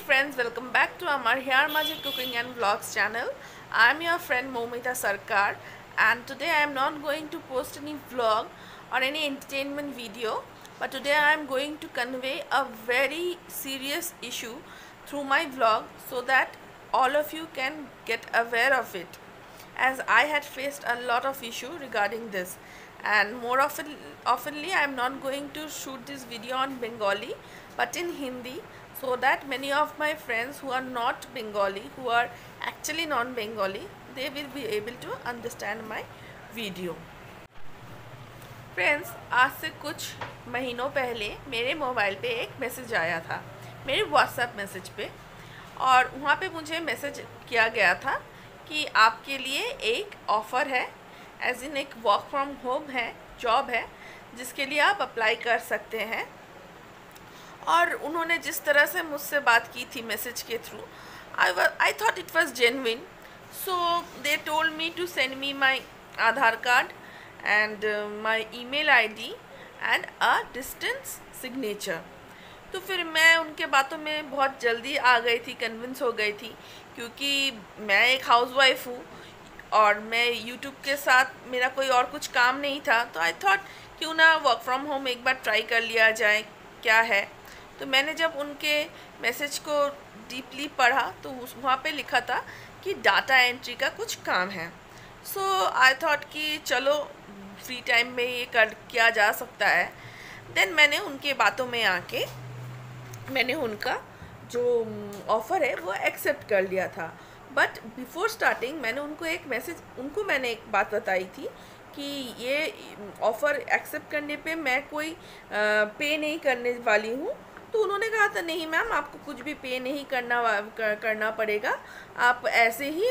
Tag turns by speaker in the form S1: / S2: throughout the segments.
S1: friends, welcome back to our Hair Magic Cooking and Vlogs channel. I am your friend Momita Sarkar, and today I am not going to post any vlog or any entertainment video, but today I am going to convey a very serious issue through my vlog so that all of you can get aware of it, as I had faced a lot of issue regarding this. And more oftenly I am not going to shoot this video on Bengali but in Hindi, so that many of my friends who are not Bengali, who are actually non-Bengali, they will be able to understand my video. Friends, आज से कुछ महीनों पहले मेरे mobile पे एक message आया था, मेरे व्हाट्सएप मैसेज पे, और वहाँ पे मुझे मैसेज किया गया था कि आपके लिए एक ऑफ़र है, एज इन एक वर्क फ्रॉम होम है, जॉब है, जिसके लिए आप अप्लाई कर सकते हैं। और उन्होंने जिस तरह से मुझसे बात की थी मैसेज के through, I thought it was genuine, so they told me to send me my Aadhaar card and my email ID and a distance signature. तो फिर मैं उनके बातों में बहुत जल्दी आ गई थी, कन्विंस हो गई थी, क्योंकि मैं एक हाउसवाइफ हूँ और मैं यूट्यूब के साथ मेरा कोई और कुछ काम नहीं था। तो आई थॉट क्यों ना वर्क फ्रॉम होम एक बार ट्राई कर लिया जाए, क्या है। तो मैंने जब उनके मैसेज को डीपली पढ़ा तो वहाँ पे लिखा था कि डाटा एंट्री का कुछ काम है। सो आई थॉट कि चलो फ्री टाइम में ये किया जा सकता है। देन मैंने उनके बातों में आके मैंने उनका जो ऑफ़र है वो एक्सेप्ट कर लिया था। बट बिफोर स्टार्टिंग मैंने एक बात बताई थी कि ये ऑफ़र एक्सेप्ट करने पे मैं कोई पे नहीं करने वाली हूँ। तो उन्होंने कहा था नहीं मैम, आपको कुछ भी पे नहीं करना पड़ेगा, आप ऐसे ही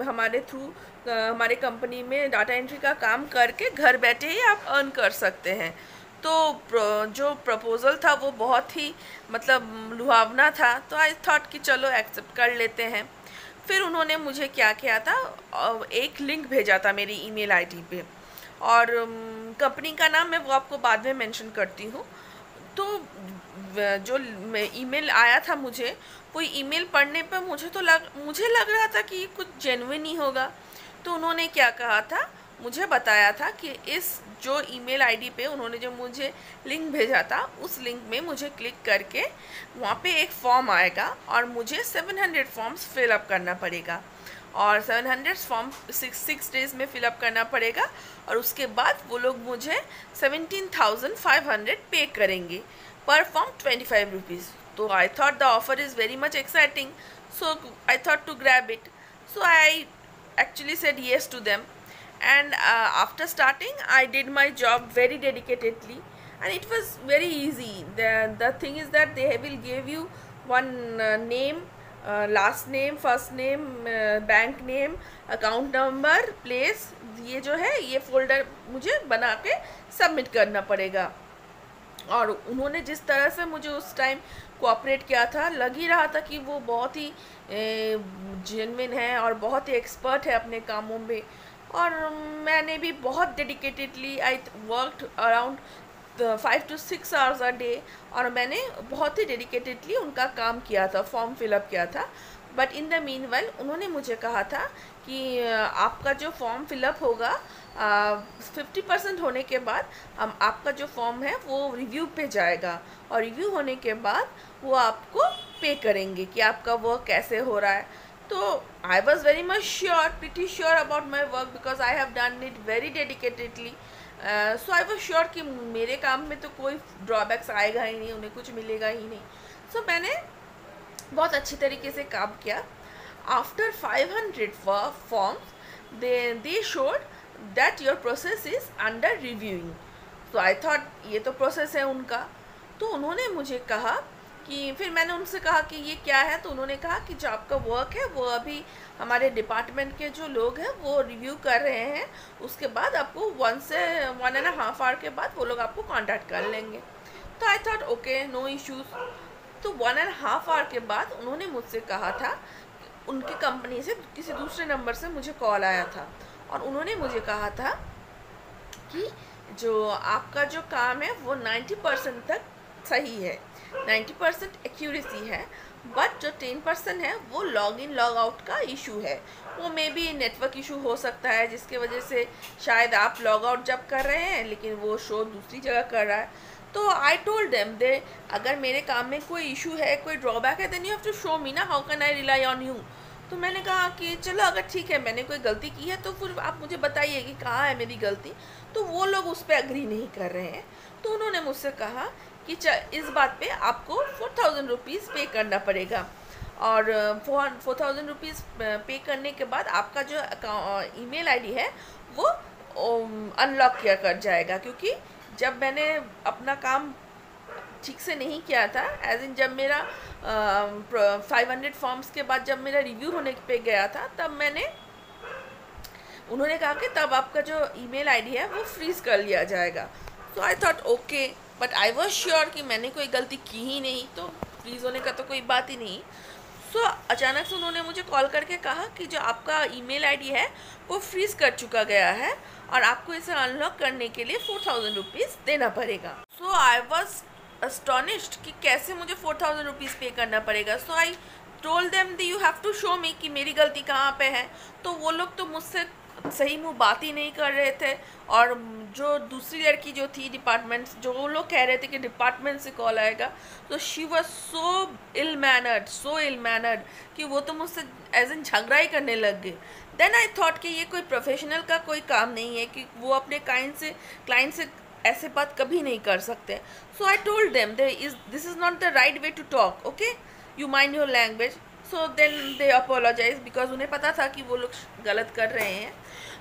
S1: हमारे थ्रू हमारे कंपनी में डाटा एंट्री का काम करके घर बैठे ही आप अर्न कर सकते हैं। तो जो प्रपोज़ल था वो बहुत ही लुभावना था, तो आई थॉट कि चलो एक्सेप्ट कर लेते हैं। फिर उन्होंने मुझे क्या किया था, एक लिंक भेजा था मेरी ईमेल आईडी पे, और कंपनी का नाम मैं वो आपको बाद में मेंशन करती हूँ। तो जो ईमेल आया था मुझे, वो ईमेल पढ़ने पर मुझे लग रहा था कि कुछ जेन्युइन ही होगा। तो उन्होंने क्या कहा था, मुझे बताया था कि इस जो ईमेल आईडी पे उन्होंने जो मुझे लिंक भेजा था, उस लिंक में मुझे क्लिक करके वहाँ पे एक फॉर्म आएगा और मुझे 700 फॉर्म्स फिलअप करना पड़ेगा, और 700 फॉर्म 6 डेज़ में फिलअप करना पड़ेगा, और उसके बाद वो लोग मुझे 17,500 पे करेंगे, पर form 25 rupees. So I thought the offer is very much exciting, so I thought to grab it. So I actually said yes to them, and after starting I did my job very dedicatedly, and it was very easy. The thing is that they will give you one name, last name, first name, bank name, account number, place, ये जो है ये folder मुझे बना के submit करना पड़ेगा। और उन्होंने जिस तरह से मुझे उस टाइम कोऑपरेट किया था, लग ही रहा था कि वो बहुत ही जेन्युइन है और बहुत ही एक्सपर्ट है अपने कामों में। और मैंने भी बहुत dedicatedly I worked around 5 to 6 hours a day, और मैंने बहुत ही डेडिकेटेडली उनका काम किया था, फॉर्म फिलअप किया था। But in the mean while उन्होंने मुझे कहा था कि आपका जो फॉर्म फिलअप होगा 50% होने के बाद आपका जो फॉर्म है वो रिव्यू पे जाएगा, और रिव्यू होने के बाद वो आपको पे करेंगे कि आपका वर्क कैसे हो रहा है। तो I was very much sure, pretty sure about my work, because I have done it very dedicatedly. So I was sure कि मेरे काम में तो कोई ड्रॉबैक्स आएगा ही नहीं, उन्हें कुछ मिलेगा ही नहीं। सो मैंने बहुत अच्छी तरीके से काम किया। After 500 forms they showed that your process is under reviewing. तो I thought ये तो प्रोसेस है उनका। तो उन्होंने मुझे कहा कि, फिर मैंने उनसे कहा कि ये क्या है। तो उन्होंने कहा कि जो आपका वर्क है वो अभी हमारे डिपार्टमेंट के जो लोग हैं वो रिव्यू कर रहे हैं, उसके बाद आपको 1 से 1.5 आवर के बाद वो लोग आपको कांटेक्ट कर लेंगे। तो I thought okay, no issues. तो 1.5 आवर के बाद उन्होंने मुझसे कहा था, उनकी कंपनी से किसी दूसरे नंबर से मुझे कॉल आया था, और उन्होंने मुझे कहा था कि जो आपका जो काम है वो 90% तक सही है, 90% एक्यूरेसी है, बट जो 10% है वो लॉग इन लॉग आउट का इशू है। वो मे बी नेटवर्क इशू हो सकता है, जिसके वजह से शायद आप लॉग आउट जब कर रहे हैं लेकिन वो शो दूसरी जगह कर रहा है। तो आई टोल्ड देम दे अगर मेरे काम में कोई इशू है, कोई ड्रॉबैक है, then you have to show me ना, how can I rely on you. तो मैंने कहा कि चलो अगर ठीक है मैंने कोई गलती की है तो फिर आप मुझे बताइए कि कहाँ है मेरी गलती। तो वो लोग उस पर एग्री नहीं कर रहे हैं। तो उन्होंने मुझसे कहा कि इस बात पे आपको 4000 रुपीज़ पे करना पड़ेगा, और 4000 रुपीज़ पे करने के बाद आपका जो ईमेल आईडी है वो अनलॉक किया कर जाएगा। क्योंकि जब मैंने अपना काम ठीक से नहीं किया था, एज इन जब मेरा 500 फॉर्म्स के बाद जब मेरा रिव्यू होने पे गया था, तब उन्होंने कहा कि तब आपका जो ईमेल आईडी है वो फ्रीज कर लिया जाएगा। So I thought okay, but I was sure कि मैंने कोई गलती की ही नहीं, तो फ्रीज होने का तो कोई बात ही नहीं। सो अचानक से उन्होंने मुझे कॉल करके कहा कि जो आपका ईमेल आईडी है वो फ्रीज कर चुका गया है और आपको इसे अनलॉक करने के लिए 4000 रुपीज़ देना पड़ेगा। सो आई वॉज अस्टॉनिश्ड कि कैसे मुझे 4000 रुपीज़ पे करना पड़ेगा। So I told them the you have to show me कि मेरी गलती कहाँ पे है। तो वो लोग तो मुझसे सही मुँह बात ही नहीं कर रहे थे, और जो दूसरी लड़की जो थी डिपार्टमेंट, जो वो लोग कह रहे थे कि डिपार्टमेंट से कॉल आएगा, तो she was so ill mannered कि वो तो मुझसे एज इन झगड़ा ही करने लग गए। देन आई थॉट कि ये कोई प्रोफेशनल का कोई काम नहीं है कि वो अपने क्लाइंट से ऐसे बात कभी नहीं कर सकते। So I told them this is not the right way to talk, okay, you mind your language. So then they apologise, because उन्हें पता था कि वो लोग गलत कर रहे हैं।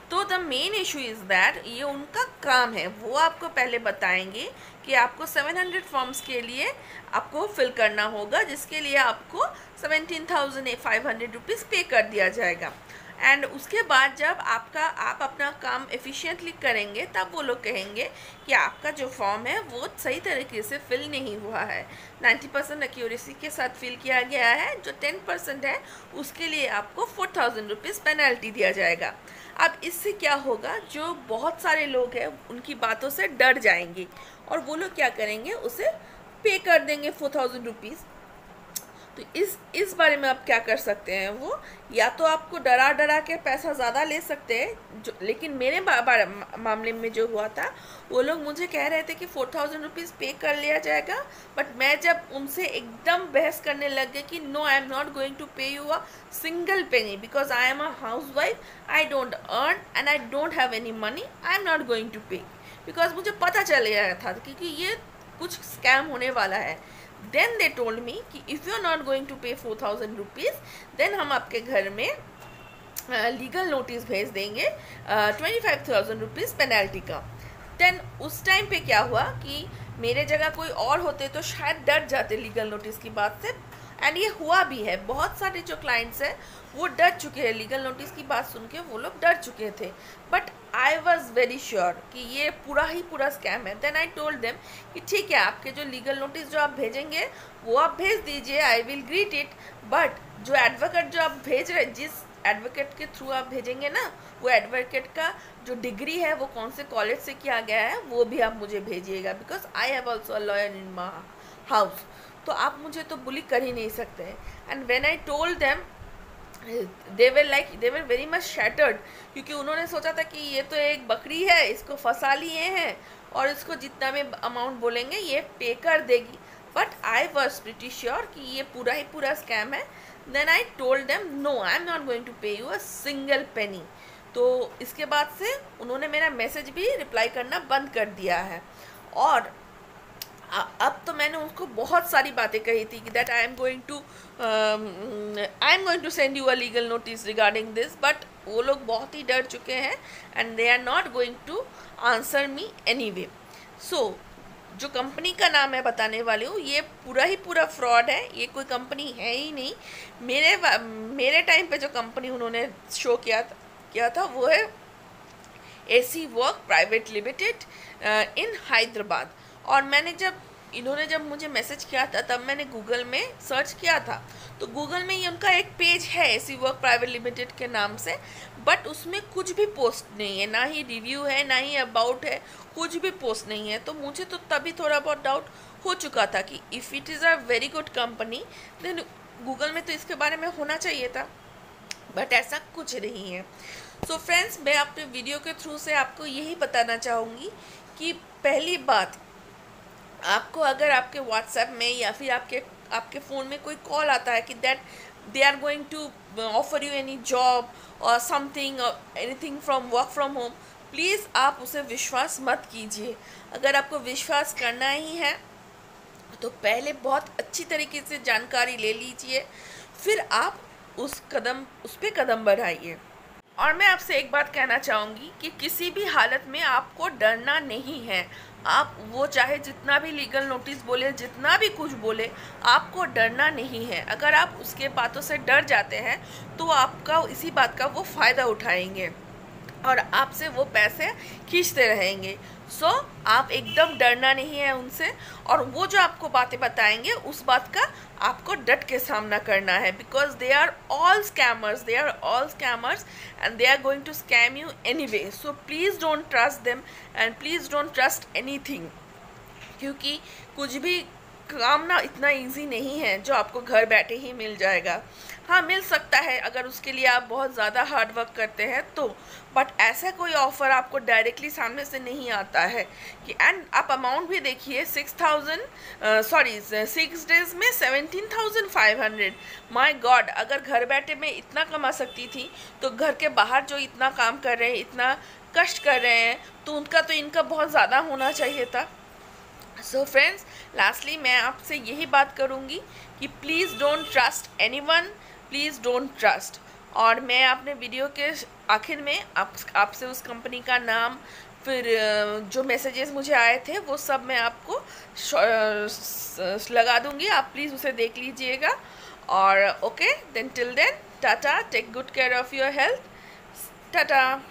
S1: तो the main issue is that ये उनका काम है, वो आपको पहले बताएंगे कि आपको 700 फॉर्म्स के लिए आपको फिल करना होगा, जिसके लिए आपको 17,500 रुपीज़ पे कर दिया जाएगा। एंड उसके बाद जब आप अपना काम एफिशिएंटली करेंगे, तब वो लोग कहेंगे कि आपका जो फॉर्म है वो सही तरीके से फिल नहीं हुआ है, 90% एक्यूरेसी के साथ फिल किया गया है, जो 10% है उसके लिए आपको 4000 रुपीज़ पेनल्टी दिया जाएगा। अब इससे क्या होगा, जो बहुत सारे लोग हैं उनकी बातों से डर जाएंगे और वो लोग क्या करेंगे, उसे पे कर देंगे 4000 रुपीज़। तो इस बारे में आप क्या कर सकते हैं, वो या तो आपको डरा के पैसा ज़्यादा ले सकते हैं, जो लेकिन मेरे मामले में जो हुआ था, वो लोग मुझे कह रहे थे कि 4000 रुपीज़ पे कर लिया जाएगा, बट मैं जब उनसे एकदम बहस करने लग गई कि no, I am not going to pay you a single penny because I am a housewife, I don't earn and I don't have any money, I am not going to pay, because मुझे पता चल गया था क्योंकि ये कुछ scam होने वाला है। Then they told me कि if you are not going to pay 4000 rupees, then हम आपके घर में लीगल नोटिस भेज देंगे 25,000 रुपीज़ पेनल्टी का। देन उस टाइम पे क्या हुआ कि मेरे जगह कोई और होते तो शायद डर जाते लीगल नोटिस की बात से, एंड ये हुआ भी है। बहुत सारे जो क्लाइंट्स हैं वो डर चुके हैं, लीगल नोटिस की बात सुन के वो लोग डर चुके थे, but I was very sure कि ये पूरा स्कैम है। देन आई टोल्ड देम कि ठीक है, आपके जो लीगल नोटिस जो आप भेजेंगे वो आप भेज दीजिए, I will greet it, but जो एडवोकेट जो आप भेज रहे, जिस एडवोकेट के थ्रू आप भेजेंगे ना, वो एडवोकेट का जो डिग्री है वो कौन से कॉलेज से किया गया है वो भी आप मुझे भेजिएगा, because I have also a lawyer in my house. तो आप मुझे तो बुली कर ही नहीं सकते हैं। And when I told them they were very much shattered, क्योंकि उन्होंने सोचा था कि ये तो एक बकरी है, इसको फंसा लिए हैं और इसको जितना भी अमाउंट बोलेंगे ये पे कर देगी, but I was pretty sure कि ये पूरा स्कैम है। Then I told them no, I am not going to pay you a single penny. तो इसके बाद से उन्होंने मेरा मैसेज भी रिप्लाई करना बंद कर दिया है, और अब तो मैंने उसको बहुत सारी बातें कही थी कि that I am going to send you a legal notice regarding this, but वो लोग बहुत ही डर चुके हैं and they are not going to answer me anyway. So जो कंपनी का नाम मैं बताने वाली हूँ, ये पूरा फ्रॉड है, ये कोई कंपनी है ही नहीं। मेरे टाइम पे जो कंपनी उन्होंने शो किया था वो है AC वर्क प्राइवेट लिमिटेड इन हैदराबाद। और इन्होंने जब मुझे मैसेज किया था तब मैंने गूगल में सर्च किया था, तो गूगल में ये उनका एक पेज है AC वर्क प्राइवेट लिमिटेड के नाम से, बट उसमें कुछ भी पोस्ट नहीं है, ना ही रिव्यू है, ना ही अबाउट है, कुछ भी पोस्ट नहीं है। तो मुझे तो तभी थोड़ा बहुत डाउट हो चुका था कि if it is a very good company then Google में तो इसके बारे में होना चाहिए था, बट ऐसा कुछ नहीं है। सो फ्रेंड्स, मैं अपने वीडियो के थ्रू से आपको यही बताना चाहूँगी कि पहली बात, आपको अगर आपके व्हाट्सएप में या फिर आपके आपके फ़ोन में कोई कॉल आता है कि that they are going to offer you any job और something anything from work from home, please आप उसे विश्वास मत कीजिए। अगर आपको विश्वास करना ही है तो पहले बहुत अच्छी तरीके से जानकारी ले लीजिए, फिर आप उस पर कदम बढ़ाइए। और मैं आपसे एक बात कहना चाहूँगी कि किसी भी हालत में आपको डरना नहीं है। आप वो चाहे जितना भी लीगल नोटिस बोले, जितना भी कुछ बोले, आपको डरना नहीं है। अगर आप उसके बातों से डर जाते हैं तो आपका इसी बात का वो फ़ायदा उठाएंगे और आपसे वो पैसे खींचते रहेंगे। सो आप एकदम डरना नहीं है उनसे, और वो जो आपको बातें बताएंगे उस बात का आपको डट के सामना करना है, because they are all scammers and they are going to scam you anyway. So please don't trust them and please don't trust anything, क्योंकि कुछ भी काम ना इतना इजी नहीं है जो आपको घर बैठे ही मिल जाएगा। हाँ, मिल सकता है अगर उसके लिए आप बहुत ज़्यादा हार्ड वर्क करते हैं तो, बट ऐसा कोई ऑफ़र आपको डायरेक्टली सामने से नहीं आता है कि एंड आप अमाउंट भी देखिए 6 डेज़ में 17,500। माय गॉड, अगर घर बैठे मैं इतना कमा सकती थी तो घर के बाहर जो इतना काम कर रहे हैं, इतना कष्ट कर रहे हैं, तो उनका तो इनका बहुत ज़्यादा होना चाहिए था। सो फ्रेंड्स, लास्टली मैं आपसे यही बात करूँगी कि please don't trust anyone, please don't trust. और मैं अपने वीडियो के आखिर में आपसे उस कंपनी का नाम, फिर जो मैसेजेस मुझे आए थे वो सब मैं आपको लगा दूँगी, आप प्लीज़ उसे देख लीजिएगा। और okay then, till then, tata, take good care of your health, Tata.